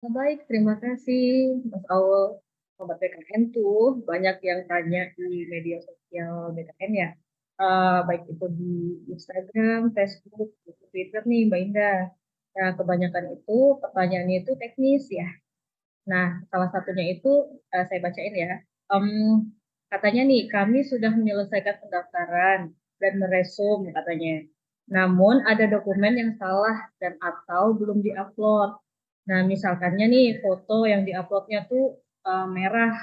Baik, terima kasih Mas Aul. Sobat BKN tuh banyak yang tanya di media sosial BKN ya. Baik itu di Instagram, Facebook, Twitter nih Mbak Indah. Nah, kebanyakan itu pertanyaannya itu teknis ya. Nah, salah satunya itu saya bacain ya. Em, Katanya nih, kami sudah menyelesaikan pendaftaran dan meresum katanya. Namun ada dokumen yang salah dan atau belum diupload. Nah, misalkannya nih foto yang diuploadnya tuh merah,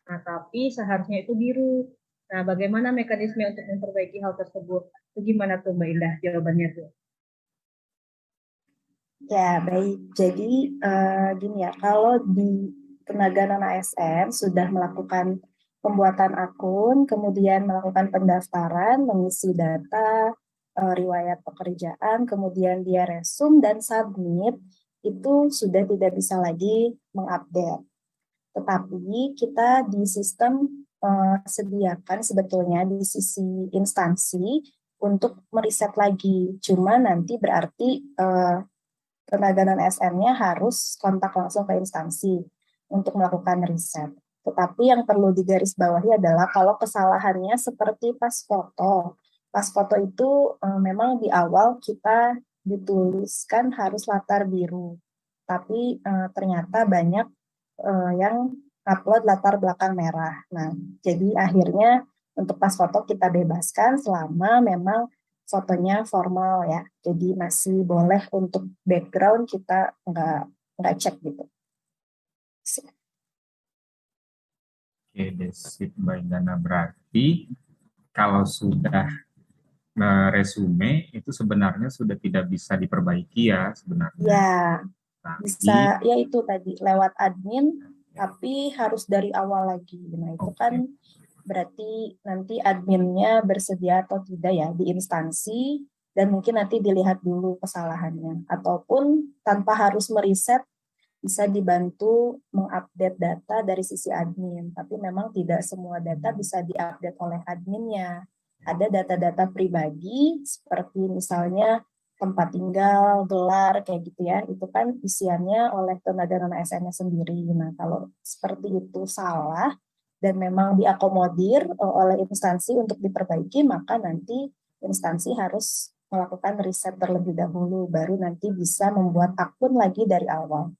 nah tapi seharusnya itu biru. Nah, bagaimana mekanisme untuk memperbaiki hal tersebut? Itu gimana tuh Mbak Indah jawabannya tuh? Ya, baik. Jadi gini ya, kalau di tenaga non ASN sudah melakukan pembuatan akun, kemudian melakukan pendaftaran, mengisi data, riwayat pekerjaan, kemudian dia resum dan submit, itu sudah tidak bisa lagi mengupdate. Tetapi kita di sistem sediakan sebetulnya di sisi instansi untuk meriset lagi. Cuma nanti berarti tenaga non-ASN-nya harus kontak langsung ke instansi untuk melakukan riset. Tetapi yang perlu digarisbawahi adalah kalau kesalahannya seperti pas foto. Pas foto itu memang di awal kita dituliskan harus latar biru. Tapi ternyata banyak yang upload latar belakang merah. Nah, jadi akhirnya untuk pas foto kita bebaskan selama memang fotonya formal ya. Jadi masih boleh untuk background kita nggak cek gitu. Oke, sip Mbak Indana. Berarti kalau sudah resume itu sebenarnya sudah tidak bisa diperbaiki ya sebenarnya. Ya, bisa Tapi ya itu tadi lewat admin, tapi harus dari awal lagi. Nah, itu kan oke, berarti nanti adminnya bersedia atau tidak ya di instansi dan mungkin nanti dilihat dulu kesalahannya. Ataupun tanpa harus meriset bisa dibantu mengupdate data dari sisi admin, tapi memang tidak semua data bisa diupdate oleh adminnya. Ada data-data pribadi seperti misalnya tempat tinggal, gelar, kayak gitu ya, itu kan isiannya oleh tenaga non ASN-nya sendiri. Nah, kalau seperti itu salah dan memang diakomodir oleh instansi untuk diperbaiki, maka nanti instansi harus melakukan riset terlebih dahulu, baru nanti bisa membuat akun lagi dari awal.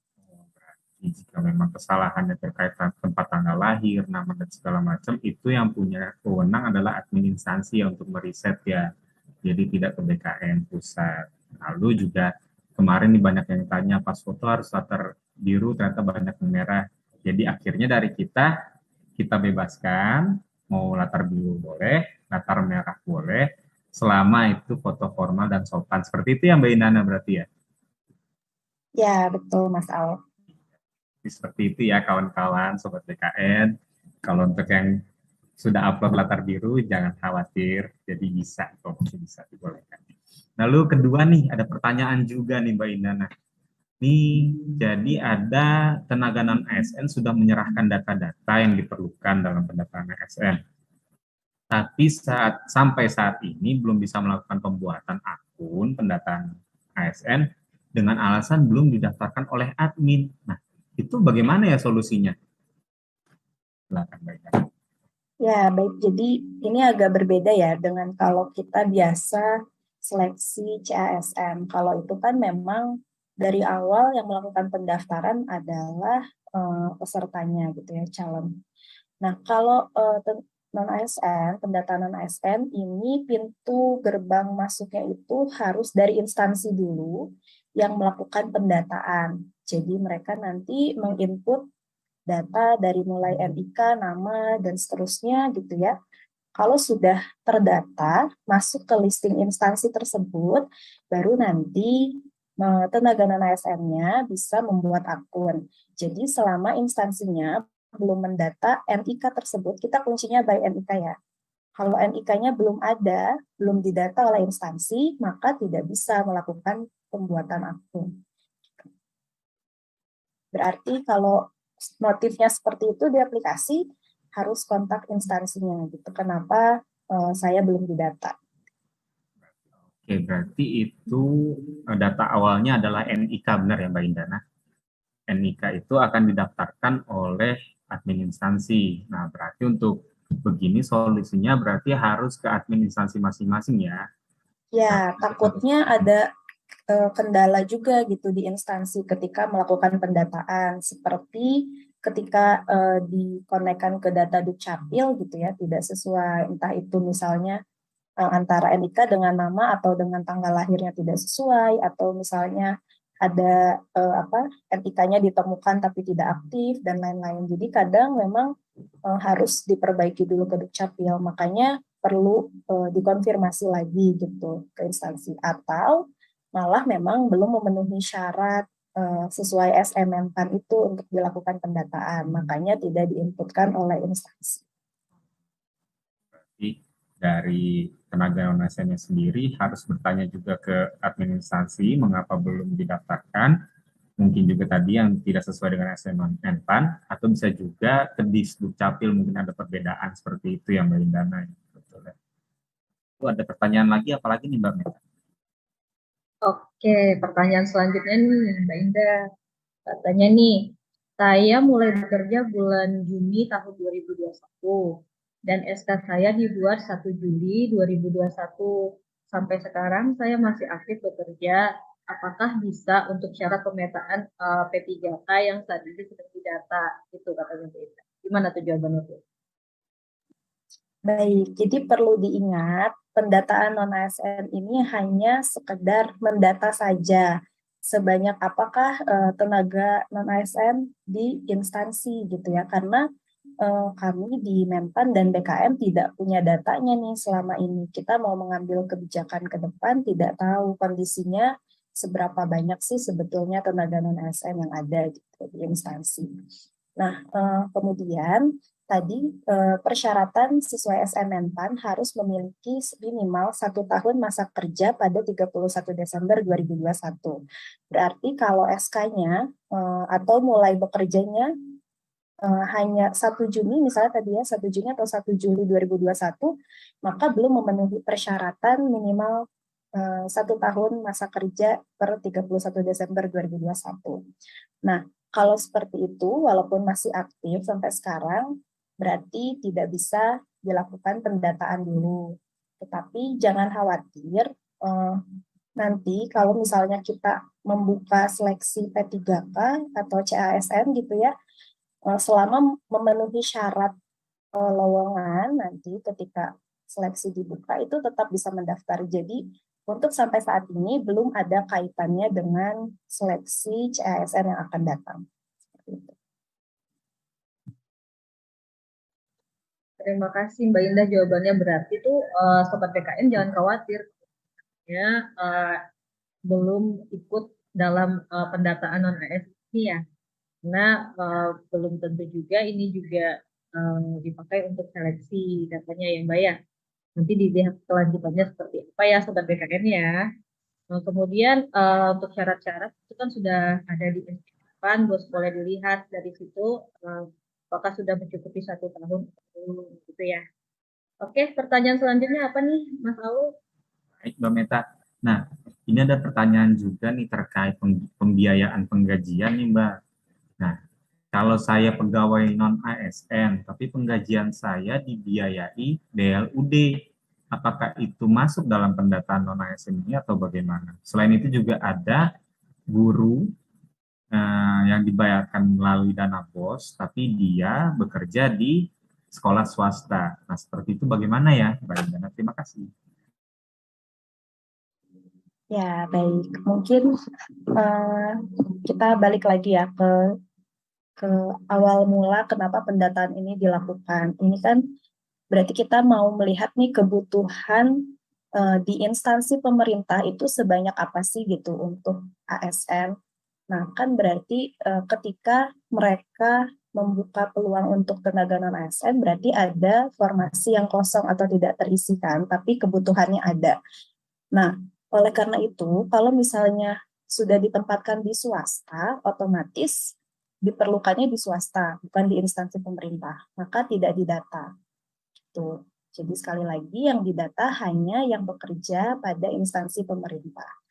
jika memang kesalahannya terkait tempat tanggal lahir, nama dan segala macam, itu yang punya wewenang adalah admin instansi ya untuk meriset ya. Jadi tidak ke BKN pusat. Lalu juga kemarin nih banyak yang tanya pas foto harus latar biru, ternyata banyak yang merah. Jadi akhirnya dari kita bebaskan, mau latar biru boleh, latar merah boleh, selama itu foto formal dan sopan. Seperti itu ya Mbak Inana berarti ya. Ya, betul Mas Al. Seperti itu ya kawan-kawan sobat BKN. Kalau untuk yang sudah upload latar biru jangan khawatir, jadi bisa kok, bisa dibolehkan. Lalu kedua nih ada pertanyaan juga nih Mbak Indana. Nih jadi ada tenaga non ASN sudah menyerahkan data-data yang diperlukan dalam pendaftaran ASN. Tapi sampai saat ini belum bisa melakukan pembuatan akun pendataan ASN dengan alasan belum didaftarkan oleh admin. Nah, itu bagaimana ya solusinya? Silakan baik. Ya, baik. Jadi ini agak berbeda ya dengan kalau kita biasa seleksi CASN. Kalau itu kan memang dari awal yang melakukan pendaftaran adalah pesertanya gitu ya, calon. Nah, kalau non ASN, pendataan non ASN ini pintu gerbang masuknya itu harus dari instansi dulu yang melakukan pendataan. Jadi mereka nanti menginput data dari mulai NIK, nama, dan seterusnya gitu ya. Kalau sudah terdata, masuk ke listing instansi tersebut, baru nanti tenaga non ASN-nya bisa membuat akun. Jadi selama instansinya belum mendata NIK tersebut, kita kuncinya by NIK ya. Kalau NIK-nya belum ada, belum didata oleh instansi, maka tidak bisa melakukan pembuatan akun. Berarti kalau motifnya seperti itu di aplikasi harus kontak instansinya gitu. Kenapa saya belum didata? Oke, berarti itu data awalnya adalah NIK benar ya Mbak Indana? NIK itu akan didaftarkan oleh admin instansi. Nah, berarti untuk begini solusinya berarti harus ke admin instansi masing-masing ya. Ya, takutnya ada kendala juga gitu di instansi ketika melakukan pendataan, seperti ketika dikonekkan ke data Dukcapil gitu ya, tidak sesuai, entah itu misalnya antara NIK dengan nama atau dengan tanggal lahirnya tidak sesuai, atau misalnya ada NIK-nya ditemukan tapi tidak aktif dan lain-lain. Jadi kadang memang harus diperbaiki dulu ke Dukcapil, makanya perlu dikonfirmasi lagi gitu ke instansi, atau malah memang belum memenuhi syarat sesuai SM Menpan itu untuk dilakukan pendataan, makanya tidak diinputkan oleh instansi. Jadi dari tenaga non ASN sendiri harus bertanya juga ke administrasi mengapa belum didaftarkan. Mungkin juga tadi yang tidak sesuai dengan SM Menpan, atau bisa juga ke Disdukcapil mungkin ada perbedaan seperti itu yang Mbak Indana. Betul ya. Itu ada pertanyaan lagi, apalagi nih Mbak Meta? Oke, pertanyaan selanjutnya nih Mbak Indah. Katanya nih, saya mulai bekerja bulan Juni tahun 2021 dan SK saya dibuat 1 Juli 2021. Sampai sekarang saya masih aktif bekerja. Apakah bisa untuk syarat pemetaan P3K yang saat ini sedang didata? Itu katanya Mbak Indah. Gimana tuh jawabannya tuh? Baik, jadi perlu diingat pendataan non-ASN ini hanya sekedar mendata saja sebanyak apakah tenaga non-ASN di instansi gitu ya, karena kami di Menpan dan BKM tidak punya datanya nih selama ini. Kita mau mengambil kebijakan ke depan tidak tahu kondisinya seberapa banyak sih sebetulnya tenaga non-ASN yang ada gitu di instansi. Nah, kemudian tadi persyaratan sesuai SM Menpan harus memiliki minimal 1 tahun masa kerja pada 31 Desember 2021. Berarti kalau SK-nya atau mulai bekerjanya hanya 1 Juni misalnya tadi ya 1 Juni atau 1 Juli 2021, maka belum memenuhi persyaratan minimal 1 tahun masa kerja per 31 Desember 2021. Nah, kalau seperti itu, walaupun masih aktif sampai sekarang, berarti tidak bisa dilakukan pendataan dulu. Tetapi jangan khawatir, nanti kalau misalnya kita membuka seleksi P3K atau CASN gitu ya, selama memenuhi syarat lowongan, nanti ketika seleksi dibuka itu tetap bisa mendaftar. Jadi untuk sampai saat ini belum ada kaitannya dengan seleksi CASN yang akan datang. Terima kasih Mbak Indah, jawabannya berarti tuh Sobat BKN jangan khawatir ya, belum ikut dalam pendataan non ASN ini ya, karena belum tentu juga ini juga dipakai untuk seleksi datanya ya Mbak ya. Nanti dilihat kelanjutannya seperti apa ya Sobat BKN ya. Nah, kemudian untuk syarat-syarat itu kan sudah ada di depan, bos boleh dilihat dari situ apakah sudah mencukupi 1 tahun gitu ya. Oke, pertanyaan selanjutnya apa nih Mas Aul? Baik, Mbak Meta. Nah, ini ada pertanyaan juga nih terkait pembiayaan penggajian nih Mbak. Nah, kalau saya pegawai non ASN, tapi penggajian saya dibiayai DLUD, apakah itu masuk dalam pendataan non ASN ini atau bagaimana? Selain itu juga ada guru yang dibayarkan melalui dana BOS, tapi dia bekerja di sekolah swasta. Nah, seperti itu bagaimana ya, Mbak Indana? Terima kasih. Ya, baik. Mungkin kita balik lagi ya ke awal mula kenapa pendataan ini dilakukan. Ini kan berarti kita mau melihat nih kebutuhan di instansi pemerintah itu sebanyak apa sih gitu untuk ASN. Nah, kan berarti ketika mereka membuka peluang untuk tenaga non-ASN, berarti ada formasi yang kosong atau tidak terisikan, tapi kebutuhannya ada. Nah, oleh karena itu, kalau misalnya sudah ditempatkan di swasta, otomatis diperlukannya di swasta, bukan di instansi pemerintah, maka tidak didata. Gitu. Jadi sekali lagi yang didata hanya yang bekerja pada instansi pemerintah.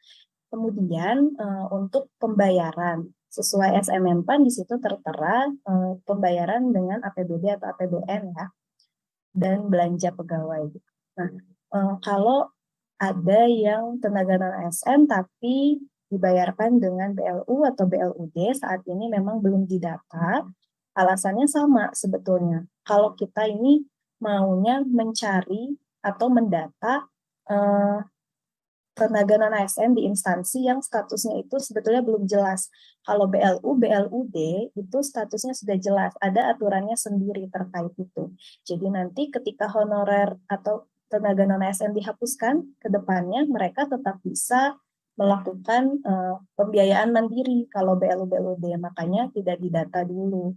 Kemudian untuk pembayaran, sesuai SMMPAN di situ tertera pembayaran dengan APBD atau APBN ya, dan belanja pegawai. Nah, kalau ada yang tenaga non ASN tapi dibayarkan dengan BLU atau BLUD, saat ini memang belum didata. Alasannya sama sebetulnya. Kalau kita ini maunya mencari atau mendata tenaga non ASN di instansi yang statusnya itu sebetulnya belum jelas. Kalau BLU, BLUD itu statusnya sudah jelas, ada aturannya sendiri terkait itu. Jadi nanti ketika honorer atau tenaga non ASN dihapuskan, ke depannya mereka tetap bisa melakukan pembiayaan mandiri kalau BLU, BLUD, makanya tidak didata dulu.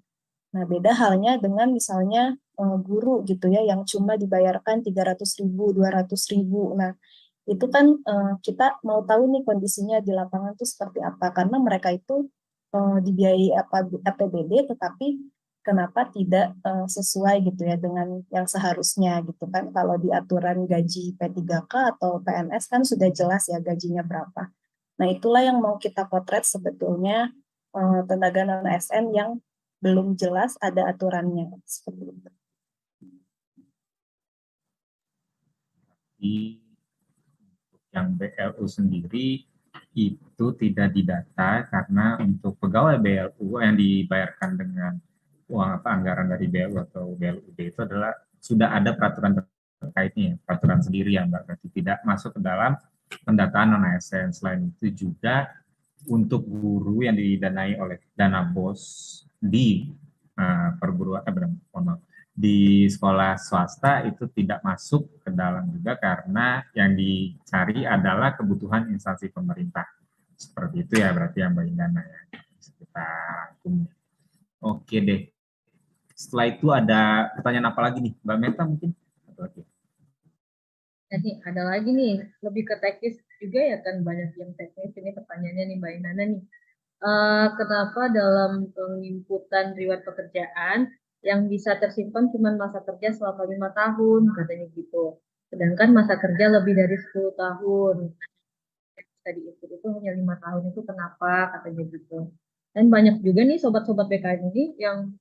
Nah, beda halnya dengan misalnya guru gitu ya, yang cuma dibayarkan 300.000, 200.000. Nah, itu kan kita mau tahu nih kondisinya di lapangan itu seperti apa, karena mereka itu dibiayai APBD tetapi kenapa tidak sesuai gitu ya dengan yang seharusnya gitu kan. Kalau di aturan gaji P3K atau PNS kan sudah jelas ya gajinya berapa. Nah, itulah yang mau kita potret sebetulnya, tenaga non ASN yang belum jelas ada aturannya seperti itu. Di yang BLU sendiri itu tidak didata karena untuk pegawai BLU yang dibayarkan dengan uang anggaran dari BLU atau BLUD itu adalah sudah ada peraturan terkaitnya, peraturan sendiri yang berarti tidak masuk ke dalam pendataan non ASN. Selain itu juga untuk guru yang didanai oleh dana BOS di perguruan di sekolah swasta itu tidak masuk ke dalam juga karena yang dicari adalah kebutuhan instansi pemerintah. Seperti itu ya berarti yang Mbak Indana ya. Kita oke deh. Setelah itu ada pertanyaan apa lagi nih? Mbak Meta mungkin? Jadi ada lagi nih, lebih ke teknis juga ya kan, banyak yang teknis ini pertanyaannya nih Mbak Indana nih. Kenapa dalam penginputan riwayat pekerjaan yang bisa tersimpan cuma masa kerja selama 5 tahun katanya gitu. Sedangkan masa kerja lebih dari 10 tahun. Yang bisa diinput itu hanya 5 tahun, itu kenapa katanya gitu. Dan banyak juga nih sobat-sobat BKN ini yang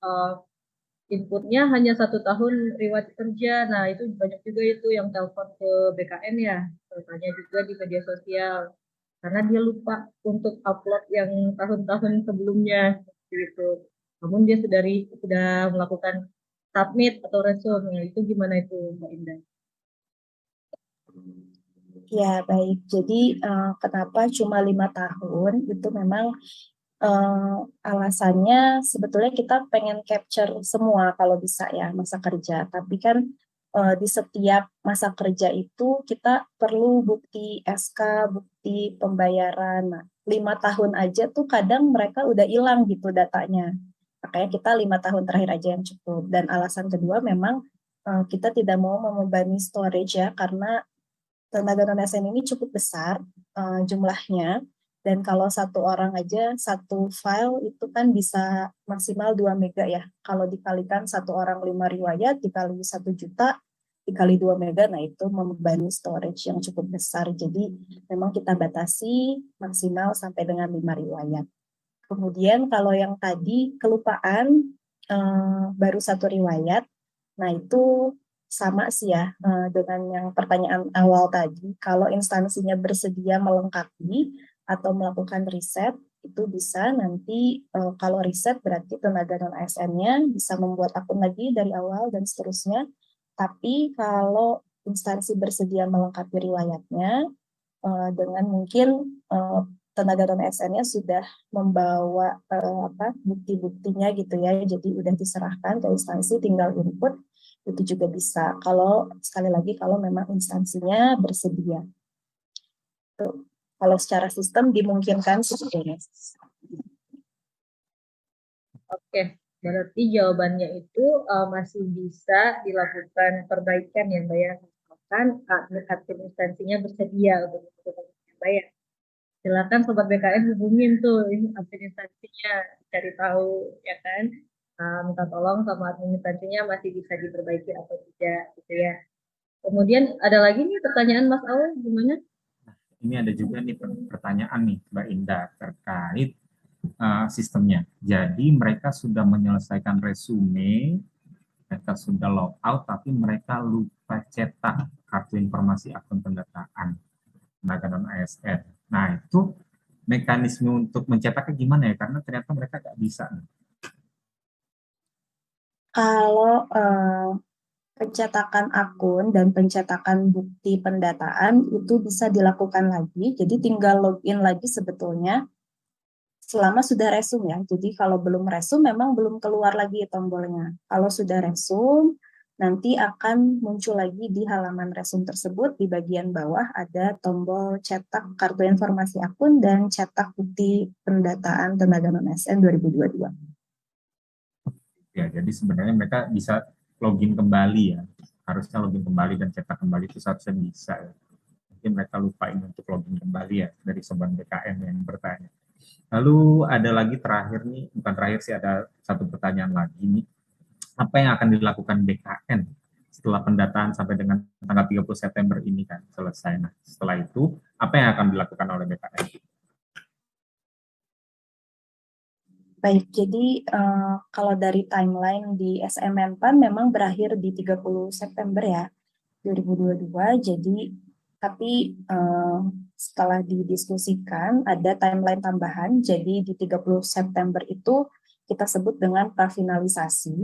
inputnya hanya 1 tahun riwayat kerja. Nah, itu banyak juga itu yang telepon ke BKN ya, tanya juga di media sosial. Karena dia lupa untuk upload yang tahun-tahun sebelumnya gitu. Namun dia sudah melakukan submit atau resume. Nah, itu gimana itu Mbak Indah? Ya, baik. Jadi kenapa cuma 5 tahun? Itu memang alasannya sebetulnya kita pengen capture semua kalau bisa ya masa kerja. Tapi kan di setiap masa kerja itu kita perlu bukti SK, bukti pembayaran. Nah, 5 tahun aja tuh kadang mereka udah hilang gitu datanya. Makanya kita 5 tahun terakhir aja yang cukup. Dan alasan kedua memang kita tidak mau membebani storage ya, karena tenaga non ASN ini cukup besar jumlahnya, dan kalau satu orang aja satu file itu kan bisa maksimal 2 mega ya. Kalau dikalikan satu orang 5 riwayat dikali 1 juta dikali 2 mega, nah itu membebani storage yang cukup besar. Jadi memang kita batasi maksimal sampai dengan 5 riwayat. Kemudian kalau yang tadi kelupaan baru 1 riwayat, nah itu sama sih ya dengan yang pertanyaan awal tadi. Kalau instansinya bersedia melengkapi atau melakukan riset, itu bisa nanti kalau riset berarti tenaga non ASN-nya bisa membuat akun lagi dari awal dan seterusnya. Tapi kalau instansi bersedia melengkapi riwayatnya dengan mungkin tenaga non ASN-nya sudah membawa bukti-buktinya gitu ya, jadi udah diserahkan ke instansi, tinggal input, itu juga bisa. Kalau sekali lagi kalau memang instansinya bersedia. Tuh. Kalau secara sistem dimungkinkan sebetulnya. Oke, berarti jawabannya itu masih bisa dilakukan perbaikan ya Mbak ya. Misalkan admin instansinya bersedia untuk melakukan Mbak ya. Silakan Sobat BKN hubungin tuh ini admin instansinya, cari tahu ya kan. Minta tolong sama admin instansinya masih bisa diperbaiki atau tidak gitu ya. Kemudian ada lagi nih pertanyaan Mas Aul, gimana? Ini ada juga nih pertanyaan nih Mbak Indah terkait sistemnya. Jadi mereka sudah menyelesaikan resume, mereka sudah log out, tapi mereka lupa cetak kartu informasi akun pendataan tenaga non ASN. Nah itu mekanisme untuk mencetaknya gimana ya? Karena ternyata mereka nggak bisa. Kalau pencetakan akun dan pencetakan bukti pendataan itu bisa dilakukan lagi. Jadi tinggal login lagi sebetulnya selama sudah resum ya. Jadi kalau belum resum memang belum keluar lagi tombolnya. Kalau sudah resum nanti akan muncul lagi di halaman resum tersebut di bagian bawah ada tombol cetak kartu informasi akun dan cetak bukti pendataan tenaga non ASN 2022. Ya, jadi sebenarnya mereka bisa login kembali ya. Harusnya login kembali dan cetak kembali itu seharusnya bisa ya. Mungkin mereka lupain untuk login kembali ya dari sobat BKN yang bertanya. Lalu ada lagi terakhir nih, bukan terakhir sih, ada satu pertanyaan lagi nih. Apa yang akan dilakukan BKN setelah pendataan sampai dengan tanggal 30 September ini kan selesai. Nah, setelah itu apa yang akan dilakukan oleh BKN? Baik, jadi kalau dari timeline di SMNPAN memang berakhir di 30 September ya, 2022. Jadi, tapi setelah didiskusikan ada timeline tambahan, jadi di 30 September itu kita sebut dengan prafinalisasi.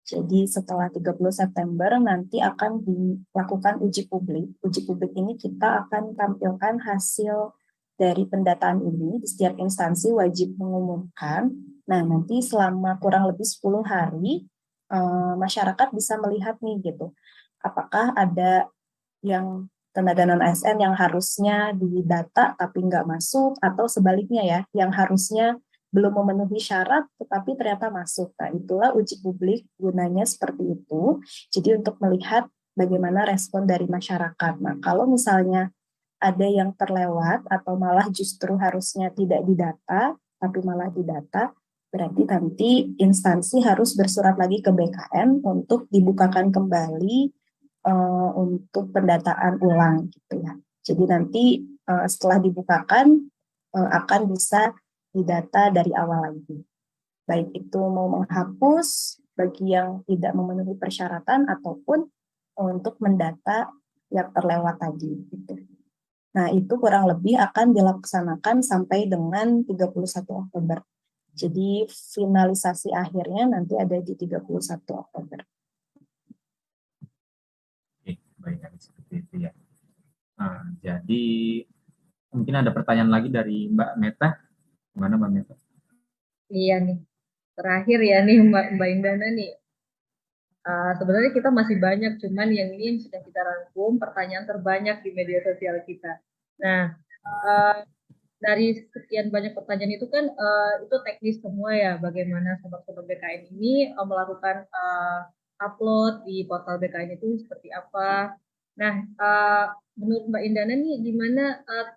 Jadi setelah 30 September nanti akan dilakukan uji publik. Uji publik ini kita akan tampilkan hasil dari pendataan ini, di setiap instansi wajib mengumumkan. Nah, nanti selama kurang lebih 10 hari, masyarakat bisa melihat nih gitu, apakah ada yang tenaga non ASN yang harusnya didata tapi nggak masuk, atau sebaliknya ya, yang harusnya belum memenuhi syarat tetapi ternyata masuk. Nah, itulah uji publik gunanya seperti itu. Jadi untuk melihat bagaimana respon dari masyarakat. Nah, kalau misalnya ada yang terlewat atau malah justru harusnya tidak didata, tapi malah didata, berarti nanti instansi harus bersurat lagi ke BKN untuk dibukakan kembali untuk pendataan ulang gitu ya. Jadi nanti setelah dibukakan akan bisa didata dari awal lagi. Baik itu mau menghapus bagi yang tidak memenuhi persyaratan ataupun untuk mendata yang terlewat tadi gitu. Nah, itu kurang lebih akan dilaksanakan sampai dengan 31 Oktober. Jadi finalisasi akhirnya nanti ada di 31 Oktober. Oke, baik, seperti itu ya. Nah, jadi mungkin ada pertanyaan lagi dari Mbak Meta. Gimana Mbak Meta? Iya nih, terakhir ya nih Mbak Indana nih. Sebenarnya kita masih banyak, cuman yang ini yang sudah kita rangkum pertanyaan terbanyak di media sosial kita. Nah, uh, dari sekian banyak pertanyaan itu kan itu teknis semua ya, bagaimana sobat-sobat BKN ini melakukan upload di portal BKN itu seperti apa. Nah, menurut Mbak Indana nih, gimana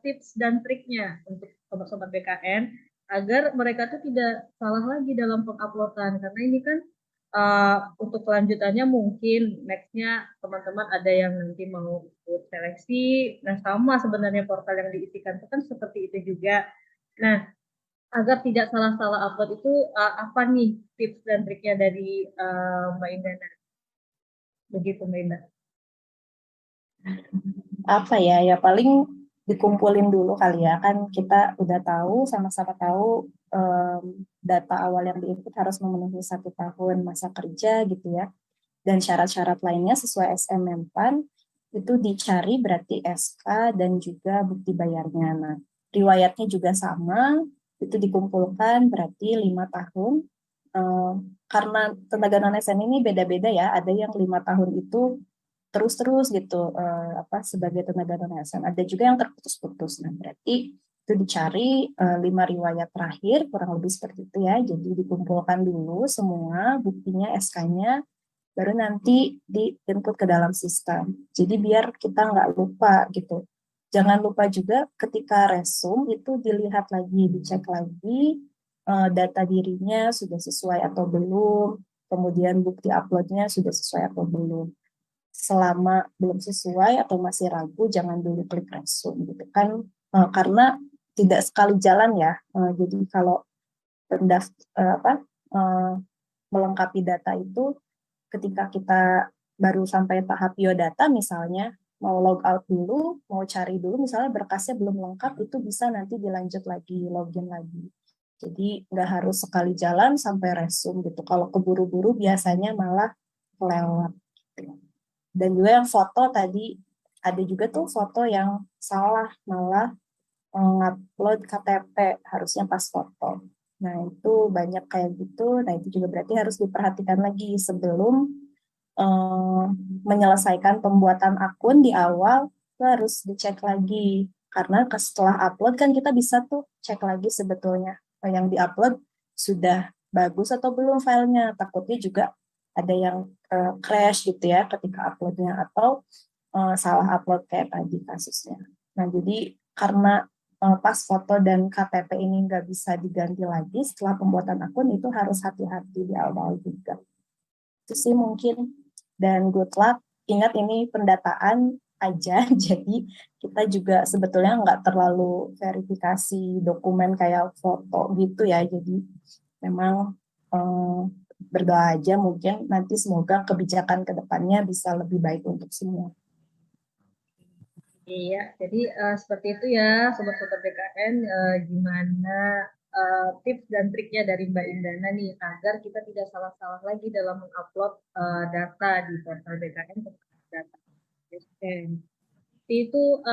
tips dan triknya untuk sobat-sobat BKN agar mereka tuh tidak salah lagi dalam penguploadan, karena ini kan untuk kelanjutannya mungkin nextnya teman-teman ada yang nanti mau ikut seleksi. Nah, sama sebenarnya portal yang diisikan itu kan seperti itu juga. Nah, agar tidak salah-salah upload itu apa nih tips dan triknya dari Mbak Indana? Begitu Mbak Indana. Apa ya, ya paling dikumpulin dulu kali ya, kan kita udah tahu, sama-sama tahu data awal yang diinput harus memenuhi 1 tahun masa kerja gitu ya, dan syarat-syarat lainnya sesuai SMMPAN itu dicari berarti SK dan juga bukti bayarnya. Nah, riwayatnya juga sama, itu dikumpulkan berarti 5 tahun. Karena tenaga non ASN ini beda-beda ya, ada yang 5 tahun itu terus-terus gitu sebagai tenaga non ASN. Ada juga yang terputus-putus. Nah, berarti itu dicari 5 riwayat terakhir, kurang lebih seperti itu ya. Jadi dikumpulkan dulu semua buktinya, SK-nya, baru nanti di-input ke dalam sistem. Jadi biar kita nggak lupa gitu. Jangan lupa juga ketika resum itu dilihat lagi, dicek lagi data dirinya sudah sesuai atau belum, kemudian bukti uploadnya sudah sesuai atau belum. Selama belum sesuai atau masih ragu, jangan dulu klik resum gitu kan, karena tidak sekali jalan ya. Jadi kalau melengkapi data itu ketika kita baru sampai tahap biodata misalnya, mau log out dulu, mau cari dulu, misalnya berkasnya belum lengkap, itu bisa nanti dilanjut lagi, login lagi. Jadi nggak harus sekali jalan sampai resume gitu. Kalau keburu-buru biasanya malah kelewat. Dan juga yang foto tadi, ada juga tuh foto yang salah, malah ngupload KTP, harusnya pas foto. Nah, itu banyak kayak gitu. Nah, itu juga berarti harus diperhatikan lagi sebelum menyelesaikan pembuatan akun di awal, itu harus dicek lagi. Karena setelah upload kan kita bisa tuh cek lagi sebetulnya yang diupload sudah bagus atau belum filenya. Takutnya juga ada yang crash gitu ya ketika uploadnya, atau salah upload kayak tadi kasusnya. Nah, jadi karena pas foto dan KTP ini nggak bisa diganti lagi setelah pembuatan akun, itu harus hati-hati di awal juga. Itu sih mungkin. Dan good luck, ingat ini pendataan aja, jadi kita juga sebetulnya nggak terlalu verifikasi dokumen kayak foto gitu ya, jadi memang berdoa aja, mungkin nanti semoga kebijakan ke depannya bisa lebih baik untuk semua. Iya, jadi seperti itu ya Sobat-Sobat BKN, gimana tips dan triknya dari Mbak Indana nih agar kita tidak salah-salah lagi dalam mengupload data di portal BKN tentang data BKN. Itu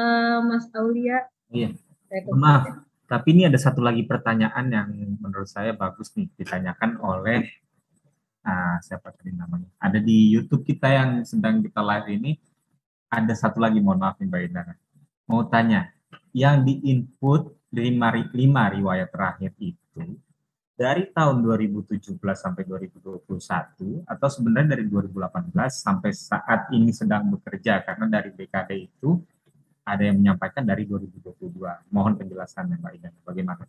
Mas Aulia. Iya. Maaf, tapi ini ada satu lagi pertanyaan yang menurut saya bagus nih ditanyakan oleh siapa tadi namanya? Ada di YouTube kita yang sedang kita live ini. Ada satu lagi, mohon maaf nih Mbak Indana. Mau tanya, yang di-input 5 riwayat terakhir itu dari tahun 2017 sampai 2021 atau sebenarnya dari 2018 sampai saat ini sedang bekerja, karena dari BKD itu ada yang menyampaikan dari 2022. Mohon penjelasannya Mbak Indana, bagaimana?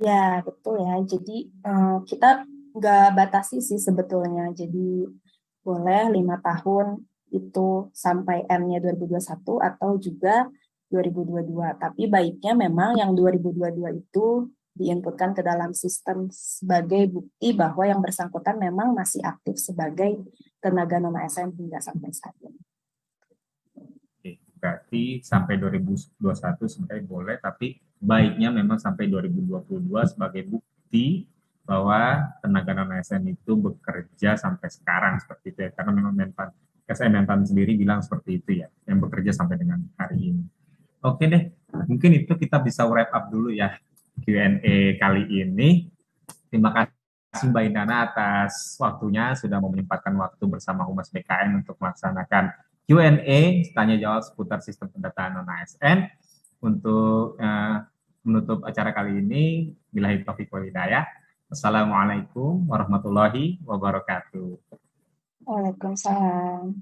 Ya, betul ya. Jadi kita nggak batasi sih sebetulnya. Jadi boleh 5 tahun itu sampai N-nya 2021 atau juga 2022. Tapi baiknya memang yang 2022 itu diinputkan ke dalam sistem sebagai bukti bahwa yang bersangkutan memang masih aktif sebagai tenaga non-ASN hingga sampai saat ini. Berarti sampai 2021 sebenarnya boleh, tapi baiknya memang sampai 2022 sebagai bukti bahwa tenaga non-ASN itu bekerja sampai sekarang seperti itu ya. Karena memang SM Menpan sendiri bilang seperti itu ya, yang bekerja sampai dengan hari ini. Oke deh, mungkin itu kita bisa wrap up dulu ya Q&A kali ini. Terima kasih Mbak Indana atas waktunya, sudah mau menyempatkan waktu bersama Humas BKN untuk melaksanakan Q&A, tanya jawab seputar sistem pendataan non-ASN. Untuk menutup acara kali ini, billahi taufiq wal hidayah. Wassalamualaikum warahmatullahi wabarakatuh. Waalaikumsalam.